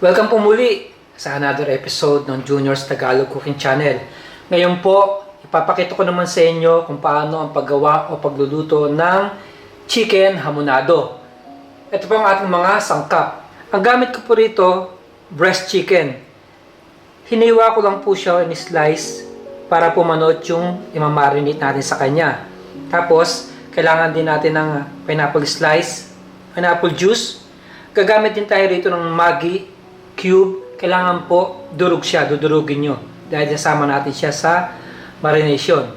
Welcome po muli sa another episode ng Junior's Tagalog Cooking Channel. Ngayon po, ipapakita ko naman sa inyo kung paano ang paggawa o pagluluto ng chicken hamonado. Ito po ang ating mga sangkap. Ang gamit ko po rito, breast chicken. Hiniwa ko lang po siya in slice para po manot yung imamarinate natin sa kanya. Tapos, kailangan din natin ng pineapple slice, pineapple juice. Gagamit din tayo rito ng Maggi cube. Kailangan po durog siya, dudurugin nyo dahil nasama natin siya sa marination.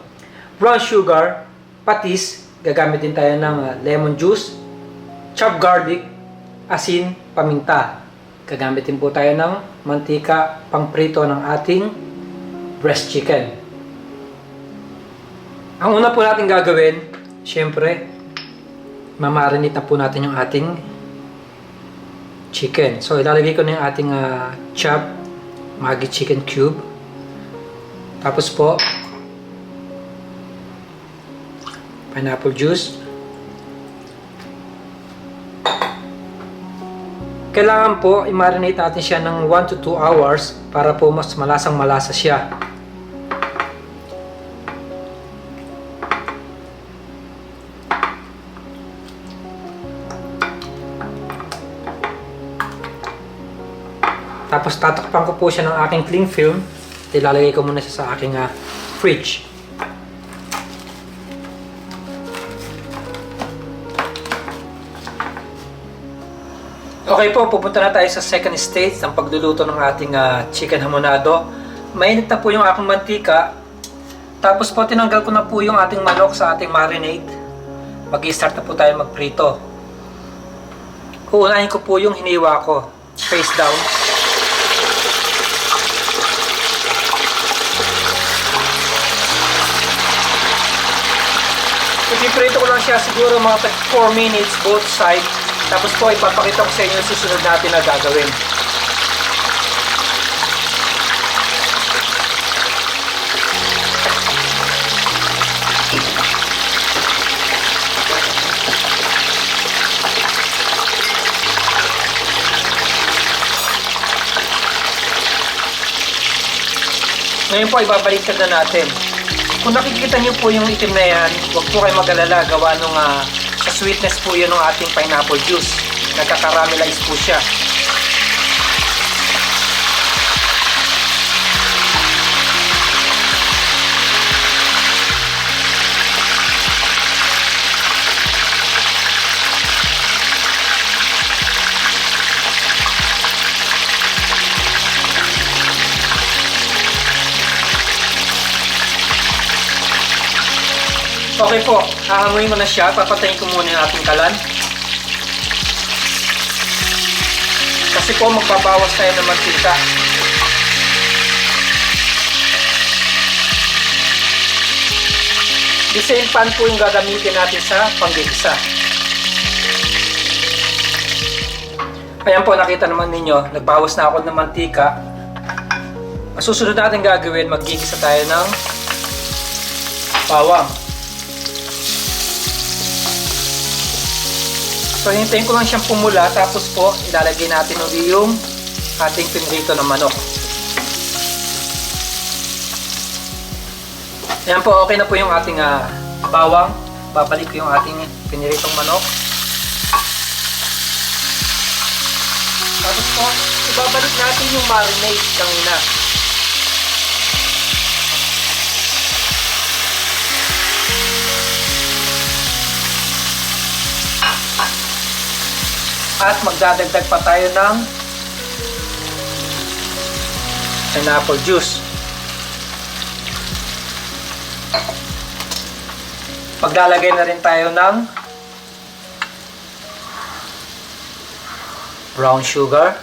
Brown sugar, patis, gagamit din tayo ng lemon juice, chopped garlic, asin, paminta. Gagamit din po tayo ng mantika pangprito ng ating breast chicken. Ang una po natin gagawin, syempre, mamarinate na po natin yung ating chicken. So, ilalagay ko na yung ating chopped Maggi chicken cube. Tapos po, pineapple juice. Kailangan po i-marinate natin siya ng 1 to 2 hours para po mas malasang malasa siya. Tapos tatakpan ko po siya ng aking cling film. Ilalagay ko muna siya sa aking fridge. Okay po, pupunta na tayo sa second stage ng pagluluto ng ating chicken hamonado. Mainit na po yung aking mantika. Tapos po tinanggal ko na po yung ating manok sa ating marinade. Mag-i-start na po tayo magprito. Uunahin ko po yung hiniwa ko, face down. Ipiprito ko lang siya siguro mga 4 minutes both side. Tapos po ipapakita ko sa inyo yung susunod natin na gagawin. Ngayon po ibabaliktad na natin. Kung nakikita niyo po yung itim na yan, huwag po kayo mag-alala. Gawa nung sa sweetness po yun ng ating pineapple juice. Nagkakaramelize po siya. Okay po, hahanguin ko na siya. Papatayin ko muna yung ating kalan. Kasi po magbabawas tayo ng mantika. The same pan po yung gagamitin natin sa panggigisa. Ayan po, nakita naman ninyo, nagbawas na ako ng mantika. Ang susunod natin gagawin, maggigisa tayo ng bawang. So, hintayin ko lang siyang pumula, tapos po, ilalagay natin ulit yung ating pinrito ng manok. Ayan po, okay na po yung ating bawang. Babalik ko yung ating piniritong manok. Tapos po, ibabalik natin yung marinade kanina. At magdadagdag pa tayo ng pineapple juice. Maglalagay na rin tayo ng brown sugar.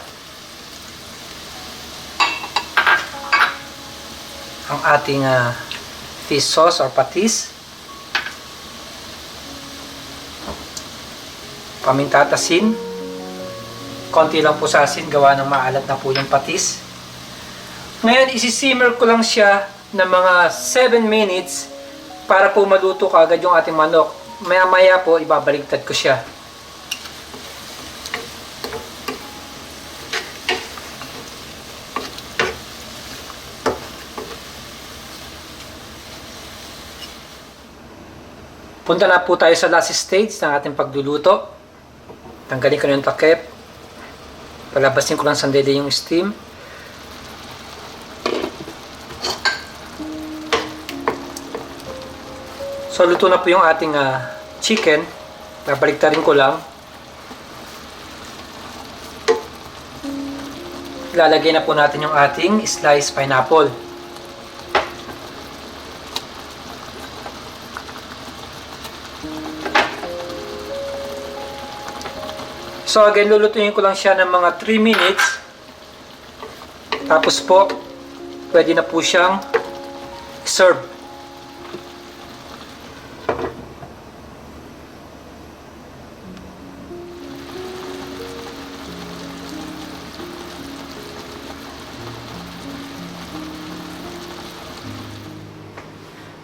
Ang ating fish sauce or patis. Paminta at asin. Konti lang po sa asin, gawa ng maalat na po yung patis. Ngayon, isi-simmer ko lang siya ng mga 7 minutes para po maluto kaagad yung ating manok. Maya-maya po, ibabaliktad ko siya. Punta na po tayo sa last stage ng ating pagluluto. Tanggalin ko na yung takip. Palabasin ko lang sandali yung steam. So, luto na po yung ating chicken. Babaliktarin ko lang. Ilalagay na po natin yung ating sliced pineapple. So again, lulutuin ko lang siya ng mga 3 minutes. Tapos po, pwede na po siyang serve.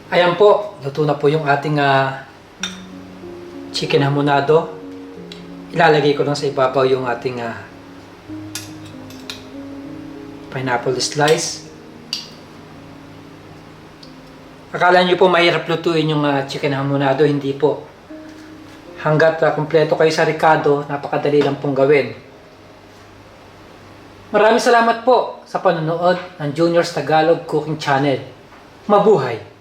Ayan po, luto na po yung ating chicken hamonado. Ilalagay ko lang sa ibabaw yung ating pineapple slice. Akala nyo po mahirap lutuin yung chicken hamonado, hindi po. Hanggat kumpleto kayo sa Ricardo, napakadali lang pong gawin. Maraming salamat po sa panonood ng Junior's Tagalog Cooking Channel. Mabuhay!